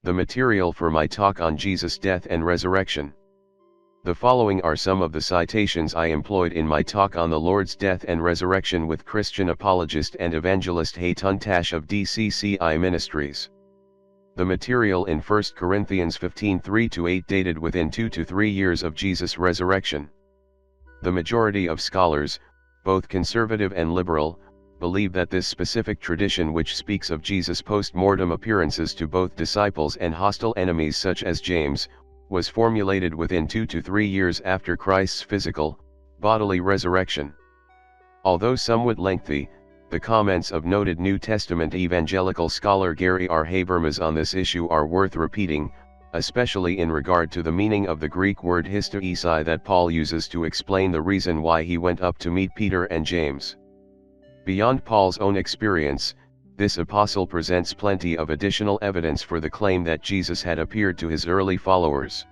The material for my talk on Jesus' death and resurrection. The following are some of the citations I employed in my talk on the Lord's death and resurrection with Christian apologist and evangelist Haytun Tash of DCCI Ministries. The material in 1 Corinthians 15 3-8 dated within 2 to 3 years of Jesus' resurrection. The majority of scholars, both conservative and liberal, believe that this specific tradition, which speaks of Jesus' post-mortem appearances to both disciples and hostile enemies such as James, was formulated within 2 to 3 years after Christ's physical, bodily resurrection. Although somewhat lengthy, the comments of noted New Testament evangelical scholar Gary R. Habermas on this issue are worth repeating, especially in regard to the meaning of the Greek word histoesai that Paul uses to explain the reason why he went up to meet Peter and James. Beyond Paul's own experience, this apostle presents plenty of additional evidence for the claim that Jesus had appeared to his early followers.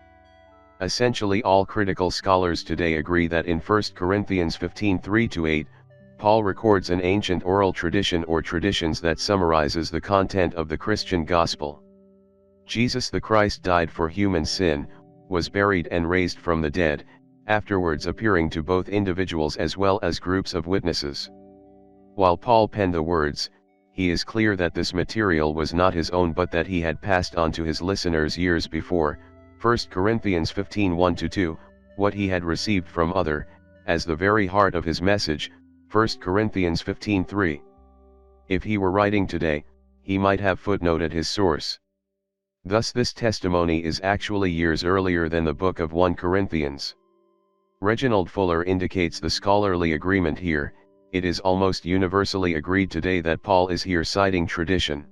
Essentially all critical scholars today agree that in 1 Corinthians 15 3-8, Paul records an ancient oral tradition or traditions that summarizes the content of the Christian gospel. Jesus the Christ died for human sin, was buried and raised from the dead, afterwards appearing to both individuals as well as groups of witnesses. While Paul penned the words, he is clear that this material was not his own but that he had passed on to his listeners years before, 1 Corinthians 15 1-2, what he had received from other, as the very heart of his message, 1 Corinthians 15 3. If he were writing today, he might have footnoted his source. Thus this testimony is actually years earlier than the book of 1 Corinthians. Reginald Fuller indicates the scholarly agreement here. It is almost universally agreed today that Paul is here citing tradition.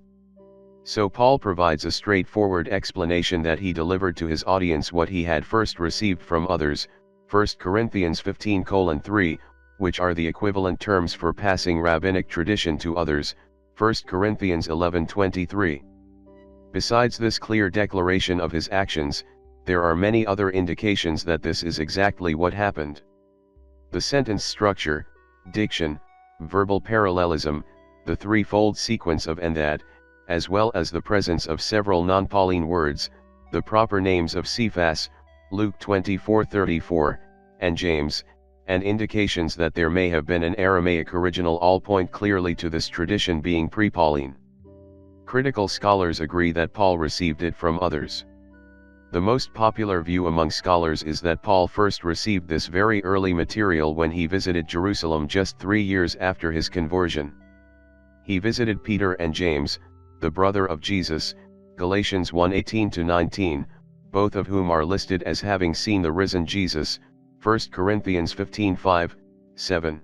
So Paul provides a straightforward explanation that he delivered to his audience what he had first received from others, 1 Corinthians 15:3, which are the equivalent terms for passing rabbinic tradition to others, 1 Corinthians 11:23. Besides this clear declaration of his actions, there are many other indications that this is exactly what happened. The sentence structure, diction, verbal parallelism, the threefold sequence of and that, as well as the presence of several non-Pauline words, the proper names of Cephas, Luke 24:34, and James, and indications that there may have been an Aramaic original all point clearly to this tradition being pre-Pauline. Critical scholars agree that Paul received it from others. The most popular view among scholars is that Paul first received this very early material when he visited Jerusalem just 3 years after his conversion. He visited Peter and James, the brother of Jesus, Galatians 1:18-19, both of whom are listed as having seen the risen Jesus, 1 Corinthians 15:5-7.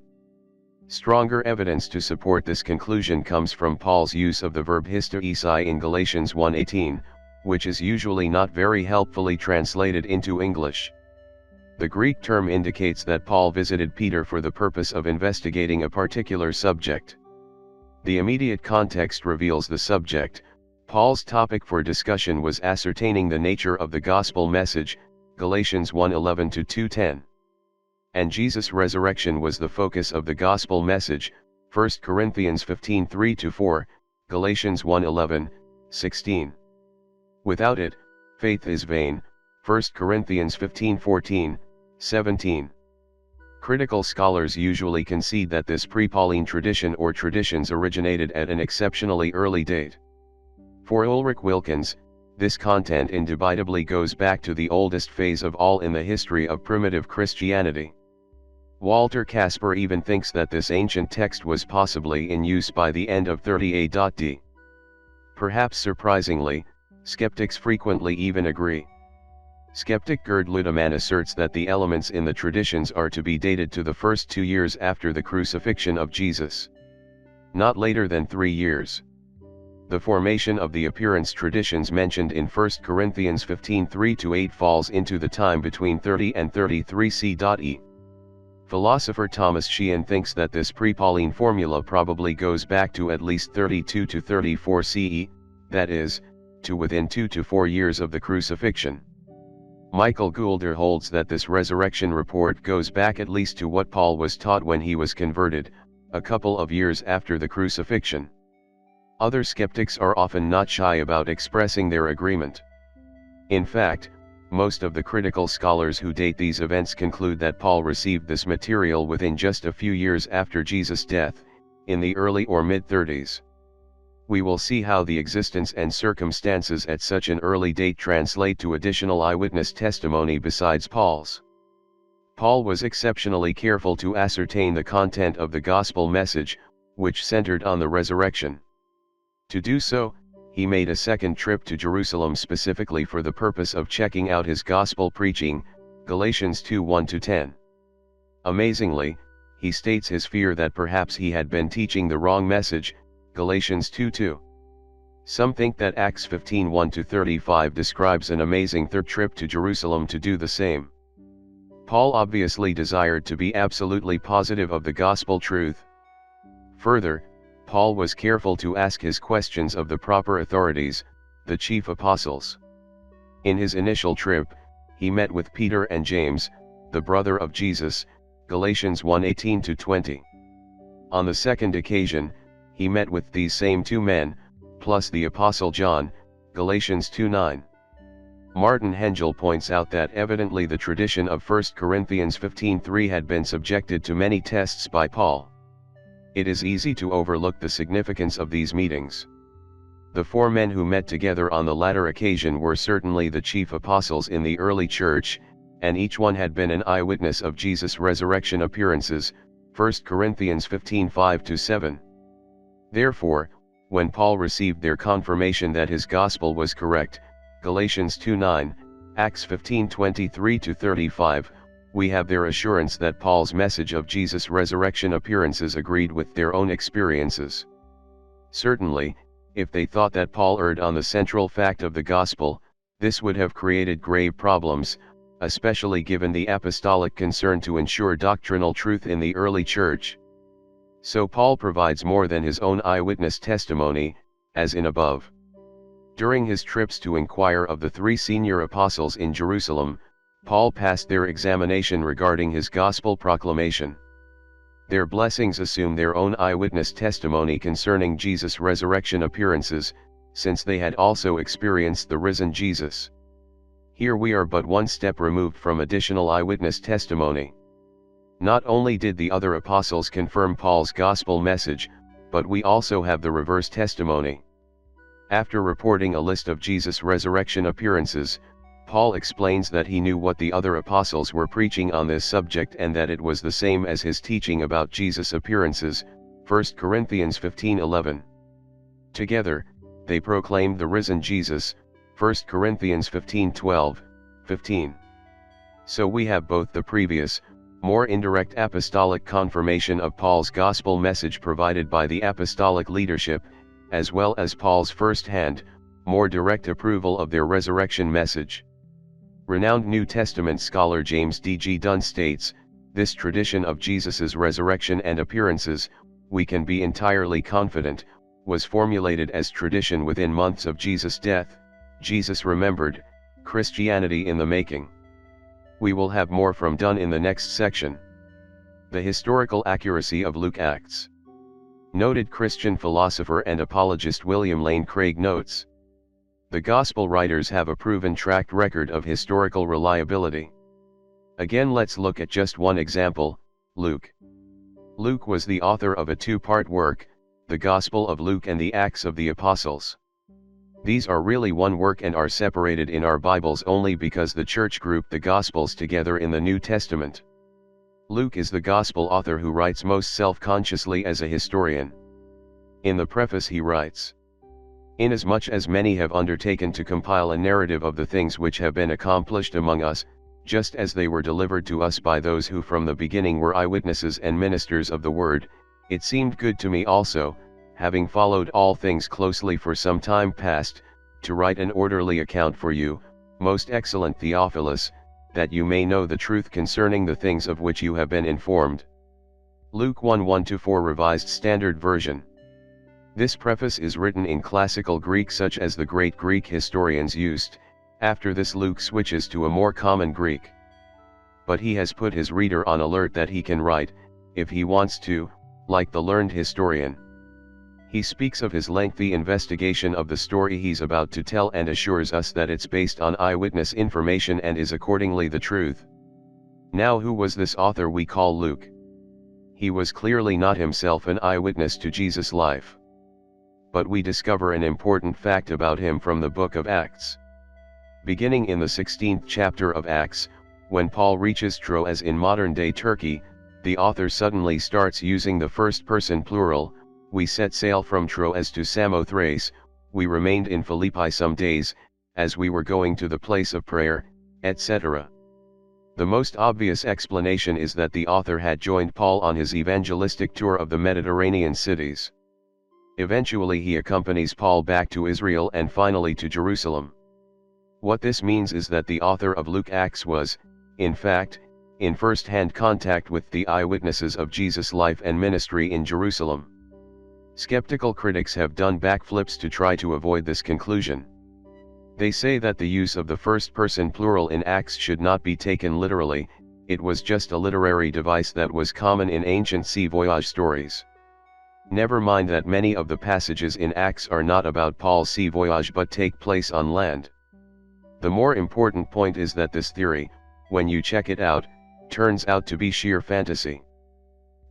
Stronger evidence to support this conclusion comes from Paul's use of the verb histoesai in Galatians 1:18, which is usually not very helpfully translated into English. The Greek term indicates that Paul visited Peter for the purpose of investigating a particular subject. The immediate context reveals the subject. Paul's topic for discussion was ascertaining the nature of the gospel message, Galatians 1:11-2:10. And Jesus' resurrection was the focus of the gospel message, 1 Corinthians 15:3-4, Galatians 1:11-16. Without it, faith is vain, 1 Corinthians 15:14-17. Critical scholars usually concede that this pre-Pauline tradition or traditions originated at an exceptionally early date. For Ulrich Wilkins, this content indubitably goes back to the oldest phase of all in the history of primitive Christianity. Walter Casper even thinks that this ancient text was possibly in use by the end of 30 AD. Perhaps surprisingly, skeptics frequently even agree. Skeptic Gerd Ludemann asserts that the elements in the traditions are to be dated to the first 2 years after the crucifixion of Jesus. Not later than 3 years. The formation of the appearance traditions mentioned in 1 Corinthians 15:3-8 falls into the time between 30 and 33 CE. Philosopher Thomas Sheehan thinks that this pre-Pauline formula probably goes back to at least 32 to 34 CE, that is, to within 2 to 4 years of the crucifixion. Michael Goulder holds that this resurrection report goes back at least to what Paul was taught when he was converted, a couple of years after the crucifixion. Other skeptics are often not shy about expressing their agreement. In fact, most of the critical scholars who date these events conclude that Paul received this material within just a few years after Jesus' death, in the early or mid-30s. We will see how the existence and circumstances at such an early date translate to additional eyewitness testimony besides Paul's. Paul was exceptionally careful to ascertain the content of the gospel message, which centered on the resurrection. To do so, he made a second trip to Jerusalem specifically for the purpose of checking out his gospel preaching, Galatians 2:1-10. Amazingly, he states his fear that perhaps he had been teaching the wrong message, Galatians 2:2. Some think that Acts 15:1-35 describes an amazing third trip to Jerusalem to do the same. Paul obviously desired to be absolutely positive of the gospel truth. Further, Paul was careful to ask his questions of the proper authorities, the chief apostles. In his initial trip, he met with Peter and James, the brother of Jesus, Galatians 1:18-20. On the second occasion, he met with these same two men, plus the apostle John, Galatians 2:9. Martin Hengel points out that evidently the tradition of 1 Corinthians 15:3 had been subjected to many tests by Paul. It is easy to overlook the significance of these meetings. The four men who met together on the latter occasion were certainly the chief apostles in the early church, and each one had been an eyewitness of Jesus' resurrection appearances, 1 Corinthians 15:5-7. Therefore, when Paul received their confirmation that his gospel was correct, Galatians 2:9, Acts 15:23-35, we have their assurance that Paul's message of Jesus' resurrection appearances agreed with their own experiences. Certainly, if they thought that Paul erred on the central fact of the gospel, this would have created grave problems, especially given the apostolic concern to ensure doctrinal truth in the early church. So Paul provides more than his own eyewitness testimony, as in above. During his trips to inquire of the three senior apostles in Jerusalem, Paul passed their examination regarding his gospel proclamation. Their blessings assume their own eyewitness testimony concerning Jesus' resurrection appearances, since they had also experienced the risen Jesus. Here we are but one step removed from additional eyewitness testimony. Not only did the other apostles confirm Paul's gospel message, but we also have the reverse testimony. After reporting a list of Jesus' resurrection appearances, Paul explains that he knew what the other apostles were preaching on this subject and that it was the same as his teaching about Jesus' appearances, 1 Corinthians 15:11. Together, they proclaimed the risen Jesus, 1 Corinthians 15:12-15. So we have both the previous, more indirect apostolic confirmation of Paul's gospel message provided by the apostolic leadership, as well as Paul's first-hand, more direct approval of their resurrection message. Renowned New Testament scholar James D.G. Dunn states, "This tradition of Jesus's resurrection and appearances, we can be entirely confident, was formulated as tradition within months of Jesus' death, Jesus remembered, Christianity in the making." We will have more from Dunn in the next section. The historical accuracy of Luke Acts. Noted Christian philosopher and apologist William Lane Craig notes, "The Gospel writers have a proven track record of historical reliability." Again, let's look at just one example, Luke. Luke was the author of a two-part work, the Gospel of Luke and the Acts of the Apostles. These are really one work and are separated in our Bibles only because the church grouped the Gospels together in the New Testament. Luke is the Gospel author who writes most self-consciously as a historian. In the preface he writes, "Inasmuch as many have undertaken to compile a narrative of the things which have been accomplished among us, just as they were delivered to us by those who from the beginning were eyewitnesses and ministers of the word, it seemed good to me also, having followed all things closely for some time past, to write an orderly account for you, most excellent Theophilus, that you may know the truth concerning the things of which you have been informed." Luke 1:1-4 Revised Standard Version. This preface is written in classical Greek such as the great Greek historians used. After this Luke switches to a more common Greek. But he has put his reader on alert that he can write, if he wants to, like the learned historian. He speaks of his lengthy investigation of the story he's about to tell and assures us that it's based on eyewitness information and is accordingly the truth. Now, who was this author we call Luke? He was clearly not himself an eyewitness to Jesus' life. But we discover an important fact about him from the book of Acts. Beginning in the 16th chapter of Acts, when Paul reaches Troas in modern-day Turkey, the author suddenly starts using the first-person plural. We set sail from Troas to Samothrace, we remained in Philippi some days, as we were going to the place of prayer, etc. The most obvious explanation is that the author had joined Paul on his evangelistic tour of the Mediterranean cities. Eventually he accompanies Paul back to Israel and finally to Jerusalem. What this means is that the author of Luke Acts was, in fact, in first-hand contact with the eyewitnesses of Jesus' life and ministry in Jerusalem. Skeptical critics have done backflips to try to avoid this conclusion. They say that the use of the first-person plural in Acts should not be taken literally, it was just a literary device that was common in ancient sea voyage stories. Never mind that many of the passages in Acts are not about Paul's sea voyage but take place on land. The more important point is that this theory, when you check it out, turns out to be sheer fantasy.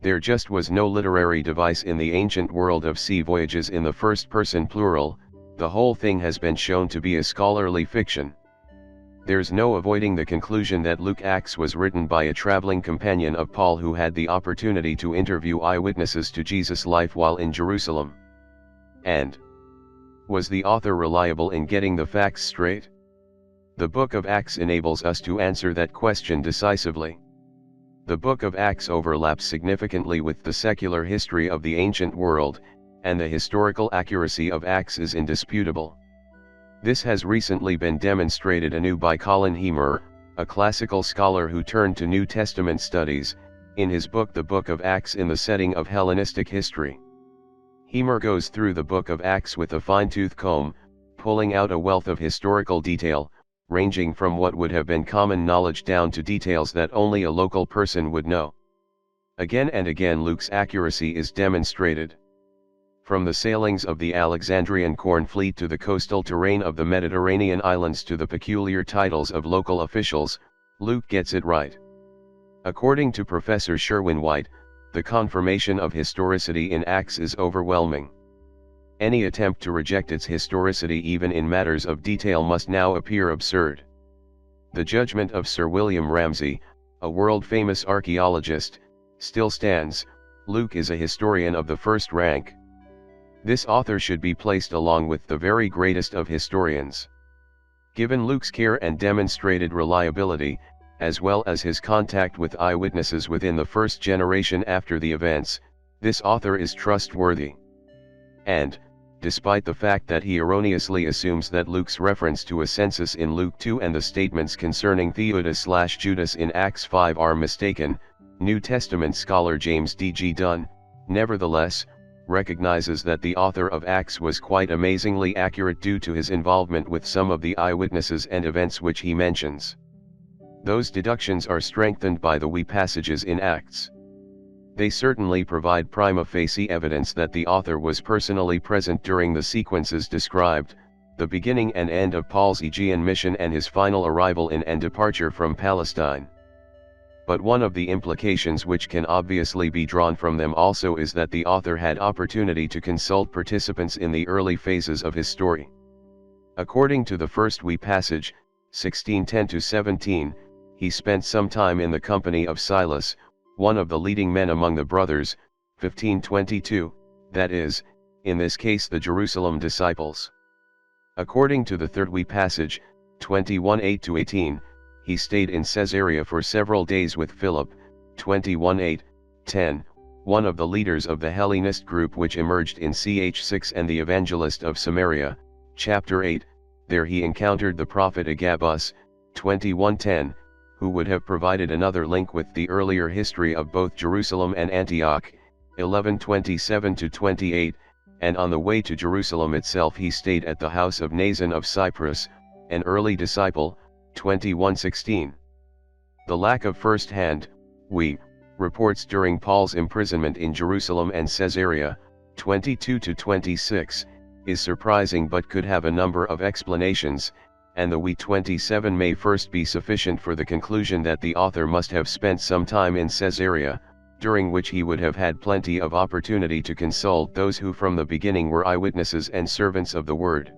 There just was no literary device in the ancient world of sea voyages in the first-person plural. The whole thing has been shown to be a scholarly fiction. There's no avoiding the conclusion that Luke Acts was written by a traveling companion of Paul who had the opportunity to interview eyewitnesses to Jesus' life while in Jerusalem. And was the author reliable in getting the facts straight? The book of Acts enables us to answer that question decisively. The book of Acts overlaps significantly with the secular history of the ancient world, and the historical accuracy of Acts is indisputable. This has recently been demonstrated anew by Colin Hemer, a classical scholar who turned to New Testament studies, in his book The Book of Acts in the Setting of Hellenistic History. Hemer goes through the book of Acts with a fine-tooth comb, pulling out a wealth of historical detail, ranging from what would have been common knowledge down to details that only a local person would know. Again and again Luke's accuracy is demonstrated. From the sailings of the Alexandrian corn fleet to the coastal terrain of the Mediterranean islands to the peculiar titles of local officials, Luke gets it right. According to Professor Sherwin White, the confirmation of historicity in Acts is overwhelming. Any attempt to reject its historicity even in matters of detail must now appear absurd. The judgment of Sir William Ramsay, a world-famous archaeologist, still stands. Luke is a historian of the first rank. This author should be placed along with the very greatest of historians. Given Luke's care and demonstrated reliability, as well as his contact with eyewitnesses within the first generation after the events, this author is trustworthy. And, despite the fact that he erroneously assumes that Luke's reference to a census in Luke 2 and the statements concerning Theudas/Judas in Acts 5 are mistaken, New Testament scholar James D. G. Dunn, nevertheless, recognizes that the author of Acts was quite amazingly accurate due to his involvement with some of the eyewitnesses and events which he mentions. Those deductions are strengthened by the we passages in Acts. They certainly provide prima facie evidence that the author was personally present during the sequences described, the beginning and end of Paul's Aegean mission and his final arrival in and departure from Palestine. But one of the implications which can obviously be drawn from them also is that the author had opportunity to consult participants in the early phases of his story. According to the first we passage, 16:10-17, he spent some time in the company of Silas, one of the leading men among the brothers, 15:22, that is, in this case the Jerusalem disciples. According to the third we passage, 21:8-18, he stayed in Caesarea for several days with Philip, 21:8-10, one of the leaders of the Hellenist group which emerged in ch 6 and the evangelist of Samaria, chapter 8, there he encountered the prophet Agabus, 21:10, who would have provided another link with the earlier history of both Jerusalem and Antioch, 11:27-28, and on the way to Jerusalem itself he stayed at the house of Nason of Cyprus, an early disciple, 21:16. The lack of first-hand, reports during Paul's imprisonment in Jerusalem and Caesarea, 22-26, is surprising but could have a number of explanations, and the We-27 may first be sufficient for the conclusion that the author must have spent some time in Caesarea, during which he would have had plenty of opportunity to consult those who from the beginning were eyewitnesses and servants of the word.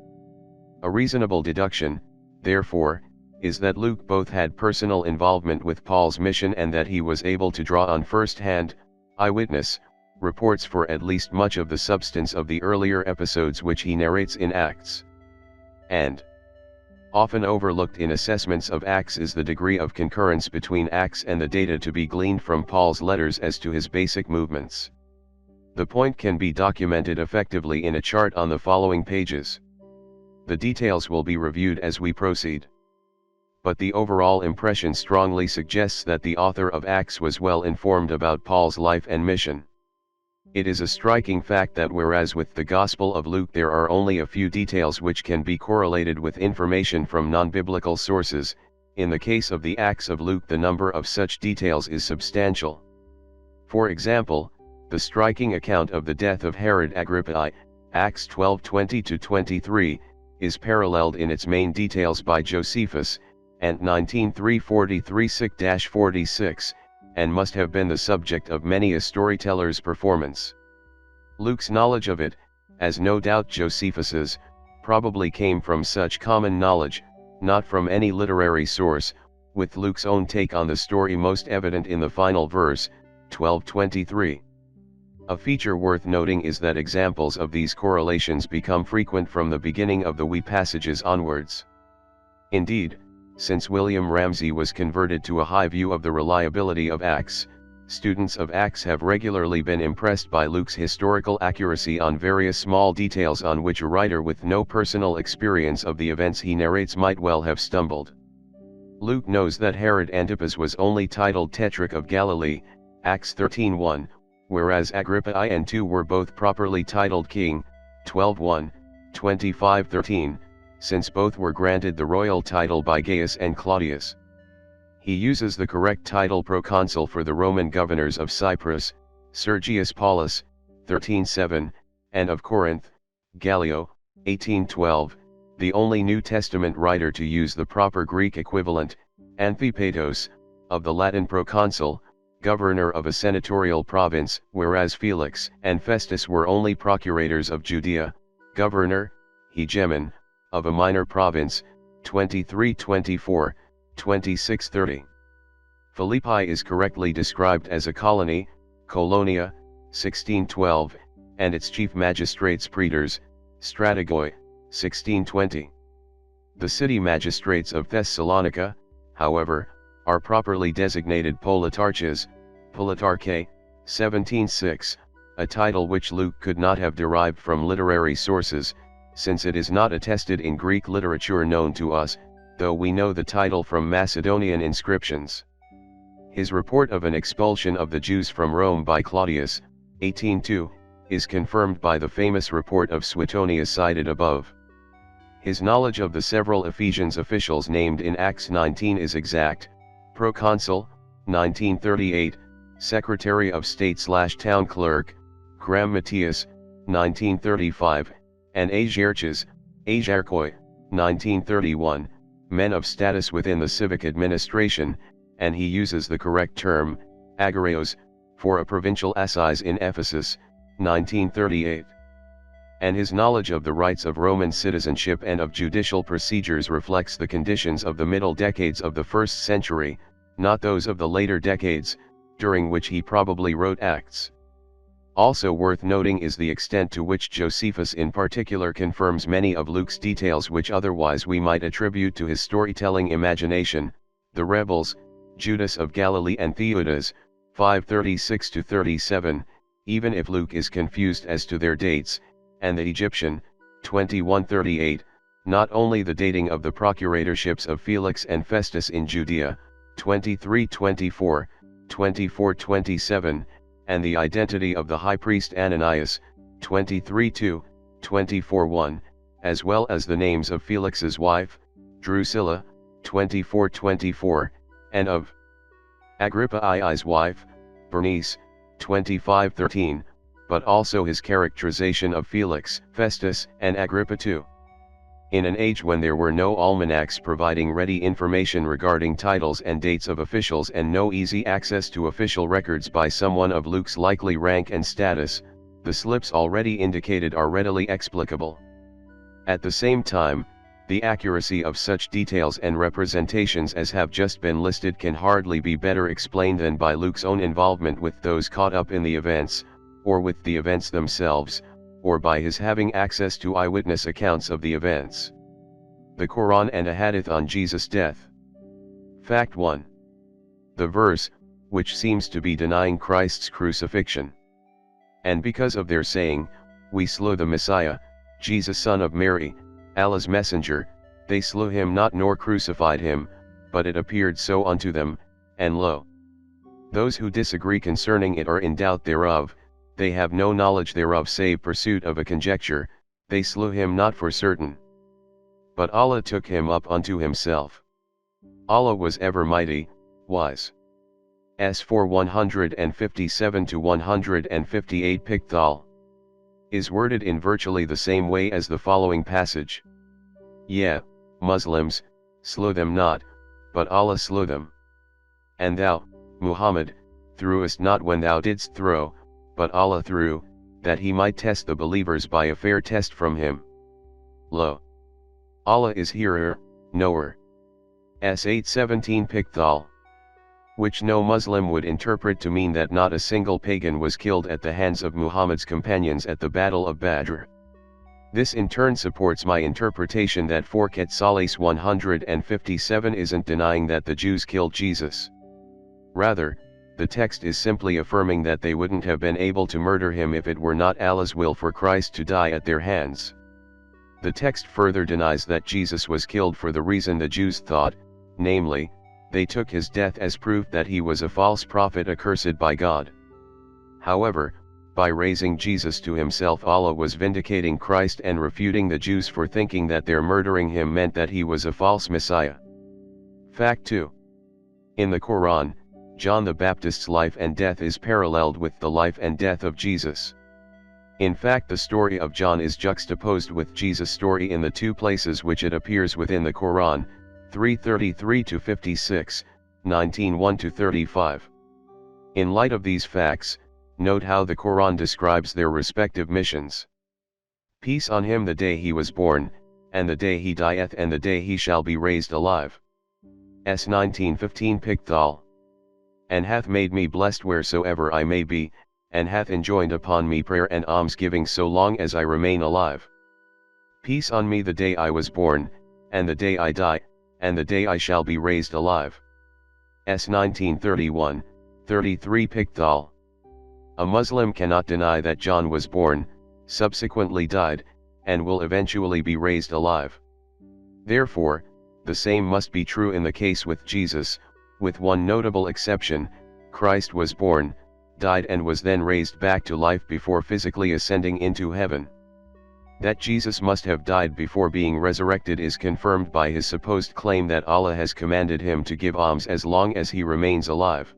A reasonable deduction, therefore, is that Luke both had personal involvement with Paul's mission and that he was able to draw on first-hand, eyewitness, reports for at least much of the substance of the earlier episodes which he narrates in Acts. And often overlooked in assessments of Acts is the degree of concurrence between Acts and the data to be gleaned from Paul's letters as to his basic movements. The point can be documented effectively in a chart on the following pages. The details will be reviewed as we proceed. But the overall impression strongly suggests that the author of Acts was well informed about Paul's life and mission. It is a striking fact that whereas with the Gospel of Luke there are only a few details which can be correlated with information from non-biblical sources, in the case of the Acts of Luke the number of such details is substantial. For example, the striking account of the death of Herod Agrippa I, Acts 12:20-23, is paralleled in its main details by Josephus, and 19:343-46, and must have been the subject of many a storyteller's performance. Luke's knowledge of it, as no doubt Josephus's, probably came from such common knowledge, not from any literary source, with Luke's own take on the story most evident in the final verse, 12:23. A feature worth noting is that examples of these correlations become frequent from the beginning of the We passages onwards. Indeed, since William Ramsay was converted to a high view of the reliability of Acts, students of Acts have regularly been impressed by Luke's historical accuracy on various small details on which a writer with no personal experience of the events he narrates might well have stumbled. Luke knows that Herod Antipas was only titled Tetrarch of Galilee, Acts 13:1, whereas Agrippa I and II were both properly titled king, 12:1, 25:13, since both were granted the royal title by Gaius and Claudius. He uses the correct title proconsul for the Roman governors of Cyprus, Sergius Paulus, 13:7, and of Corinth, Gallio, 18:12, the only New Testament writer to use the proper Greek equivalent, Anthipatos, of the Latin proconsul, governor of a senatorial province, whereas Felix and Festus were only procurators of Judea, governor, hegemon, of a minor province, 23:24, 26:30. Philippi is correctly described as a colony, Colonia, 1612, and its chief magistrates praetors, strategoi, 1620. The city magistrates of Thessalonica, however, are properly designated politarches, politarchae, 17:6, a title which Luke could not have derived from literary sources, since it is not attested in Greek literature known to us, though we know the title from Macedonian inscriptions. His report of an expulsion of the Jews from Rome by Claudius, 18:2, is confirmed by the famous report of Suetonius cited above. His knowledge of the several Ephesians officials named in Acts 19 is exact: proconsul, 1938, secretary of state/town clerk, Grammateus, 1935, and Asiarches, Asiarchoi, 1931, men of status within the civic administration, and he uses the correct term, agoreos, for a provincial assize in Ephesus, 1938. And his knowledge of the rights of Roman citizenship and of judicial procedures reflects the conditions of the middle decades of the 1st century, not those of the later decades, during which he probably wrote Acts. Also worth noting is the extent to which Josephus in particular confirms many of Luke's details which otherwise we might attribute to his storytelling imagination: the rebels, Judas of Galilee and Theudas, 5:36-37, even if Luke is confused as to their dates, and the Egyptian, 21:38, not only the dating of the procuratorships of Felix and Festus in Judea, 23:24, 24:27, and the identity of the high priest Ananias, 23:2, 24:1, as well as the names of Felix's wife, Drusilla, 24:24, and of Agrippa I's wife, Bernice, 25:13, but also his characterization of Felix, Festus, and Agrippa too. In an age when there were no almanacs providing ready information regarding titles and dates of officials and no easy access to official records by someone of Luke's likely rank and status, the slips already indicated are readily explicable. At the same time, the accuracy of such details and representations as have just been listed can hardly be better explained than by Luke's own involvement with those caught up in the events, or with the events themselves, or by his having access to eyewitness accounts of the events. The Quran and a hadith on Jesus' death. Fact 1. The verse, which seems to be denying Christ's crucifixion. And because of their saying, "We slew the Messiah, Jesus son of Mary, Allah's messenger, they slew him not nor crucified him, but it appeared so unto them, and lo, those who disagree concerning it are in doubt thereof, they have no knowledge thereof save pursuit of a conjecture, they slew him not for certain. But Allah took him up unto himself. Allah was ever mighty, wise." S 4 157 to 158 Pickthall. Is worded in virtually the same way as the following passage. "Yeah, Muslims, slew them not, but Allah slew them. And thou, Muhammad, threwest not when thou didst throw, but Allah threw, that he might test the believers by a fair test from him. Lo, Allah is hearer, knower." S 817 Pickthall. Which no Muslim would interpret to mean that not a single pagan was killed at the hands of Muhammad's companions at the Battle of Badr. This in turn supports my interpretation that Forket Salis 157 isn't denying that the Jews killed Jesus. Rather, the text is simply affirming that they wouldn't have been able to murder him if it were not Allah's will for Christ to die at their hands. The text further denies that Jesus was killed for the reason the Jews thought, namely, they took his death as proof that he was a false prophet accursed by God. However, by raising Jesus to himself, Allah was vindicating Christ and refuting the Jews for thinking that their murdering him meant that he was a false Messiah. Fact 2. In the Quran, John the Baptist's life and death is paralleled with the life and death of Jesus. In fact, the story of John is juxtaposed with Jesus' story in the two places which it appears within the Quran, 3:33-56, 19:1-35. In light of these facts, note how the Quran describes their respective missions. "Peace on him the day he was born, and the day he dieth and the day he shall be raised alive." S 19:15 Pickthall. "And hath made me blessed wheresoever I may be, and hath enjoined upon me prayer and almsgiving so long as I remain alive. Peace on me the day I was born, and the day I die, and the day I shall be raised alive." S 19:31, 33 Pickthall. A Muslim cannot deny that John was born, subsequently died, and will eventually be raised alive. Therefore, the same must be true in the case with Jesus, with one notable exception: Christ was born, died and was then raised back to life before physically ascending into heaven. That Jesus must have died before being resurrected is confirmed by his supposed claim that Allah has commanded him to give alms as long as he remains alive.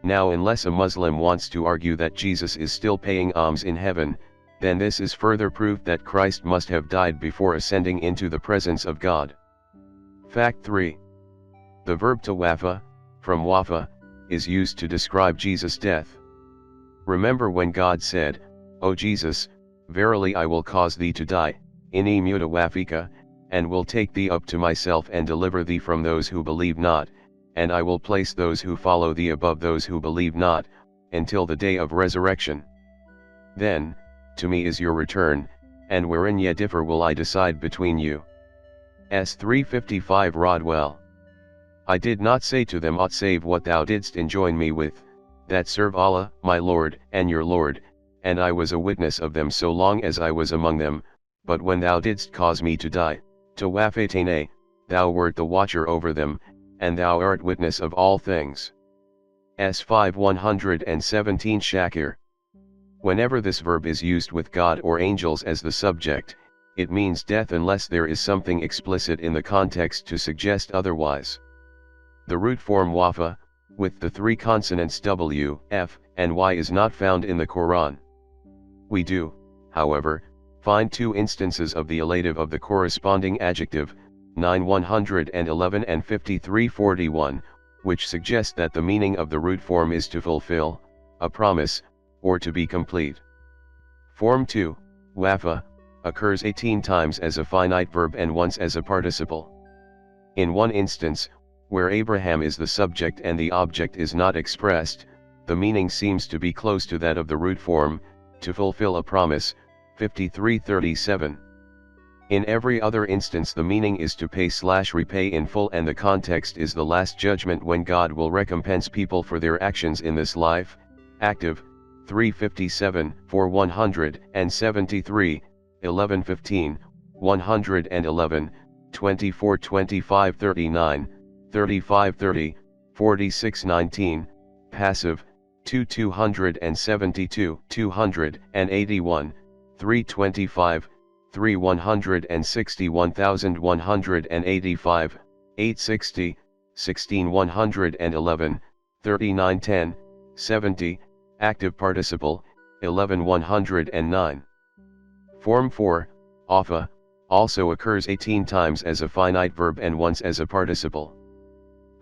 Now, unless a Muslim wants to argue that Jesus is still paying alms in heaven, then this is further proof that Christ must have died before ascending into the presence of God. Fact 3. The verb tawafa, from wafa, is used to describe Jesus' death. Remember when God said, "O Jesus, verily I will cause thee to die, inni mutawafika, and will take thee up to myself and deliver thee from those who believe not, and I will place those who follow thee above those who believe not, until the day of resurrection. Then, to me is your return, and wherein ye differ will I decide between you." S 355 Rodwell. "I did not say to them aught save what thou didst enjoin me with, that serve Allah, my Lord, and your Lord, and I was a witness of them so long as I was among them, but when thou didst cause me to die, tawafatene, thou wert the watcher over them, and thou art witness of all things." S 5 117 Shakir. Whenever this verb is used with God or angels as the subject, it means death unless there is something explicit in the context to suggest otherwise. The root form wafa, with the three consonants W, F, and Y is not found in the Quran. We do, however, find two instances of the elative of the corresponding adjective, 9:111 and 53:41, which suggest that the meaning of the root form is to fulfill, a promise, or to be complete. Form 2, wafa, occurs 18 times as a finite verb and once as a participle. In one instance, where Abraham is the subject and the object is not expressed, the meaning seems to be close to that of the root form, to fulfill a promise, 53:37. In every other instance the meaning is to pay/repay in full, and the context is the last judgment when God will recompense people for their actions in this life, active, 357, 173, 11:15, 111, 24:25, 39, 35:30, 46:19, passive, 272, 281, 325, 361,185, 860, 16,111, 39:10, 70, active participle, 11,109. Form 4, afa, also occurs 18 times as a finite verb and once as a participle.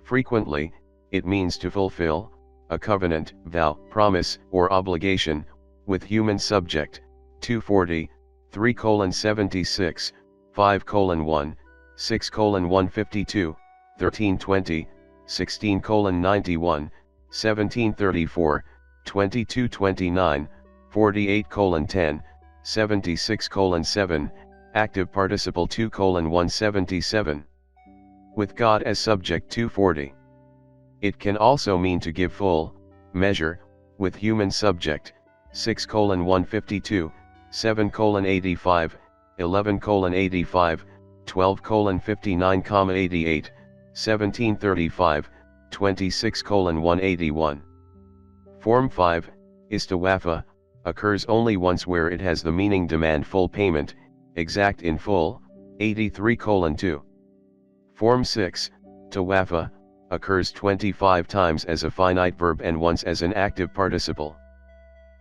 Frequently, it means to fulfill, a covenant, vow, promise, or obligation, with human subject, 240, 3:76, 5:1, 6:152, 13:20, 16:91, 17:34, 22:29, 48:10, 76:7, active participle 2:177. With God as subject 240. It can also mean to give full measure, with human subject, 6:152, 7:85, 11:85, 12:59,88, 17:35, 26:181. Form 5, istawafa, occurs only once where it has the meaning demand full payment, exact in full, 83:2. Form 6, tawafa, occurs 25 times as a finite verb and once as an active participle.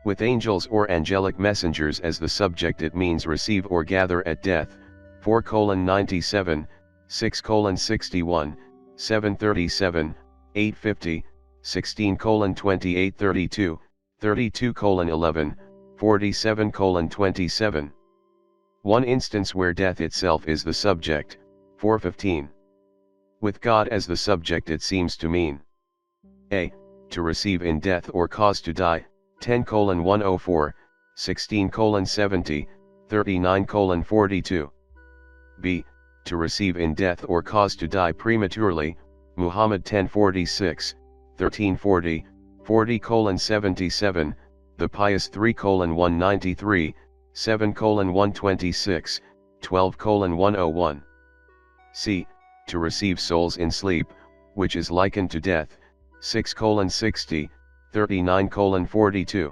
With angels or angelic messengers as the subject it means receive or gather at death, 4:97, 6:61, 7:37, 8:50, 16:28, 32, 32:11, 47:27. One instance where death itself is the subject, 4:15. With God as the subject it seems to mean a. To receive in death or cause to die, 10:104, 16:70, 39:42. b. To receive in death or cause to die prematurely, Muhammad 10:46, 13:40, 40:77, the pious 3:193, 7:126, 12:101. c. To receive souls in sleep, which is likened to death, 6:60, 39:42.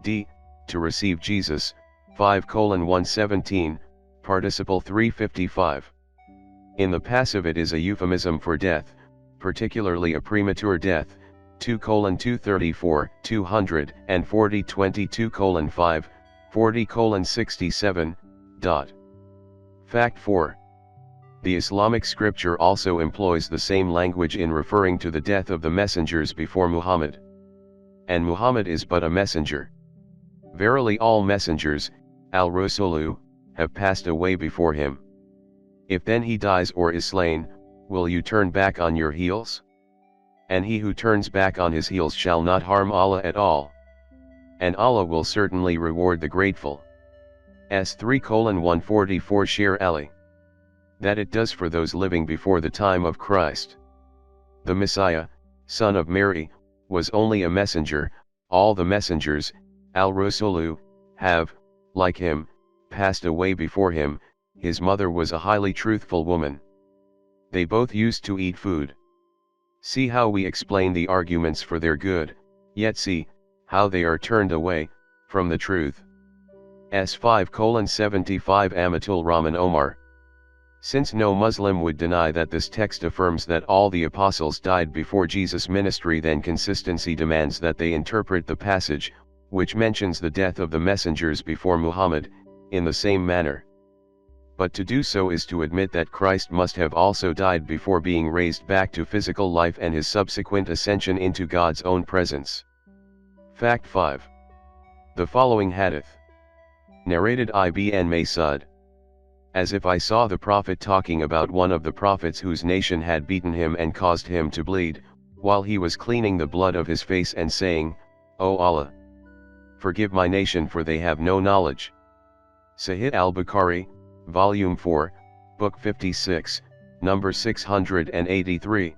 d. To receive Jesus, 5:117, participle 355. In the passive it is a euphemism for death, particularly a premature death, 2:234, 240, 22:5, 40:67. Fact 4. The Islamic scripture also employs the same language in referring to the death of the messengers before Muhammad. And Muhammad is but a messenger. Verily all messengers, al-Rusulu, have passed away before him. If then he dies or is slain, will you turn back on your heels? And he who turns back on his heels shall not harm Allah at all. And Allah will certainly reward the grateful. S3:144 Shir Ali. That it does for those living before the time of Christ. The Messiah, son of Mary, was only a messenger. All the messengers, al-Rusulu, have, like him, passed away before him. His mother was a highly truthful woman. They both used to eat food. See how we explain the arguments for their good, yet see how they are turned away from the truth. S5:75 Amatul Rahman Omar. Since no Muslim would deny that this text affirms that all the apostles died before Jesus' ministry, then consistency demands that they interpret the passage, which mentions the death of the messengers before Muhammad, in the same manner. But to do so is to admit that Christ must have also died before being raised back to physical life and his subsequent ascension into God's own presence. Fact 5. The following hadith. Narrated Ibn Masud. As if I saw the Prophet talking about one of the prophets whose nation had beaten him and caused him to bleed, while he was cleaning the blood of his face and saying, O Allah, forgive my nation for they have no knowledge. Sahih al-Bukhari, Volume 4, Book 56, Number 683.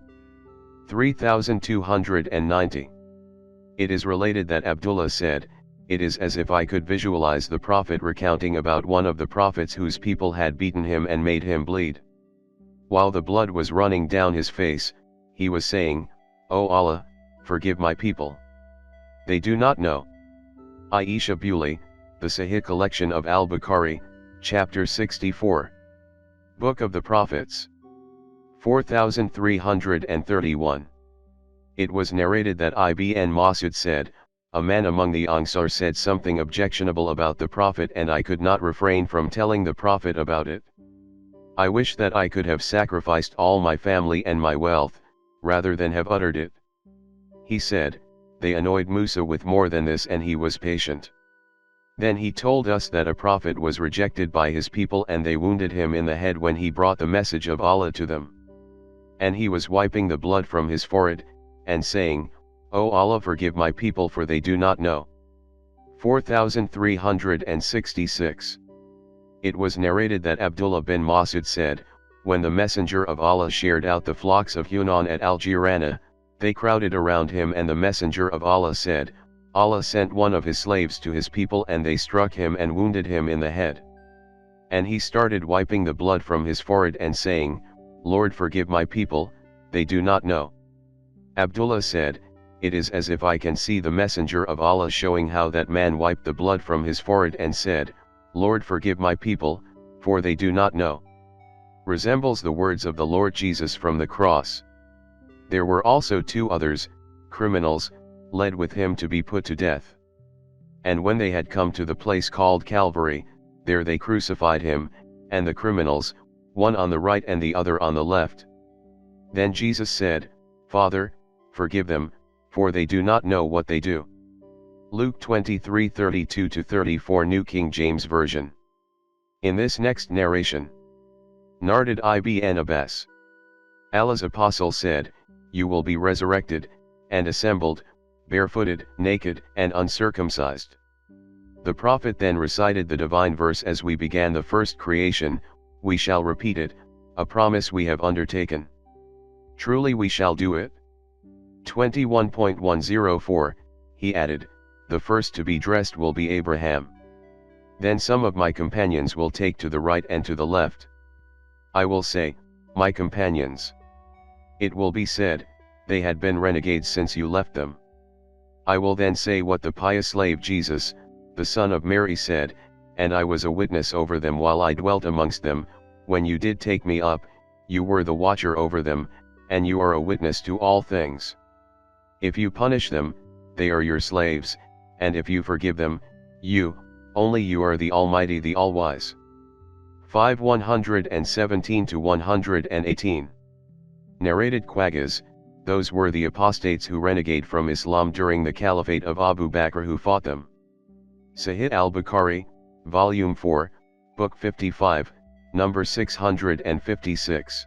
3290. It is related that Abdullah said, it is as if I could visualize the Prophet recounting about one of the prophets whose people had beaten him and made him bleed. While the blood was running down his face, he was saying, O Allah, forgive my people. They do not know. Aisha Bewley, The Sahih Collection of Al-Bukhari, Chapter 64. Book of the Prophets. 4331. It was narrated that Ibn Masud said, a man among the Ansar said something objectionable about the Prophet and I could not refrain from telling the Prophet about it. I wish that I could have sacrificed all my family and my wealth, rather than have uttered it. He said, they annoyed Musa with more than this and he was patient. Then he told us that a prophet was rejected by his people and they wounded him in the head when he brought the message of Allah to them. And he was wiping the blood from his forehead, and saying, O Allah, forgive my people for they do not know. 4366. It was narrated that Abdullah bin Masud said, when the Messenger of Allah shared out the flocks of Hunan at Al-Jirana, they crowded around him and the Messenger of Allah said, Allah sent one of his slaves to his people and they struck him and wounded him in the head. And he started wiping the blood from his forehead and saying, Lord, forgive my people, they do not know. Abdullah said, it is as if I can see the Messenger of Allah showing how that man wiped the blood from his forehead and said, Lord, forgive my people, for they do not know. Resembles the words of the Lord Jesus from the cross. There were also two others, criminals, led with him to be put to death. And when they had come to the place called Calvary, there they crucified him, and the criminals, one on the right and the other on the left. Then Jesus said, Father, forgive them, for they do not know what they do. Luke 23:32-34 New King James Version. In this next narration, narrated Ibn Abbas. Allah's apostle said, you will be resurrected, and assembled, barefooted, naked, and uncircumcised. The Prophet then recited the divine verse as we began the first creation, we shall repeat it, a promise we have undertaken. Truly we shall do it. 21.104, he added, the first to be dressed will be Abraham. Then some of my companions will take to the right and to the left. I will say, my companions. It will be said, they had been renegades since you left them. I will then say what the pious slave Jesus, the son of Mary said, and I was a witness over them while I dwelt amongst them, when you did take me up, you were the watcher over them, and you are a witness to all things. If you punish them, they are your slaves, and if you forgive them, only you are the Almighty the All-Wise. 117-118. Narrated Quaggas, those were the apostates who renegade from Islam during the caliphate of Abu Bakr who fought them. Sahih al-Bukhari, Volume 4, Book 55, Number 656.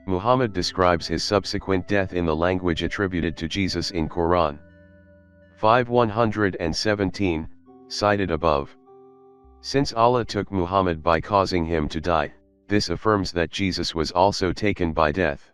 Muhammad describes his subsequent death in the language attributed to Jesus in Quran. 5:117, cited above. Since Allah took Muhammad by causing him to die, this affirms that Jesus was also taken by death.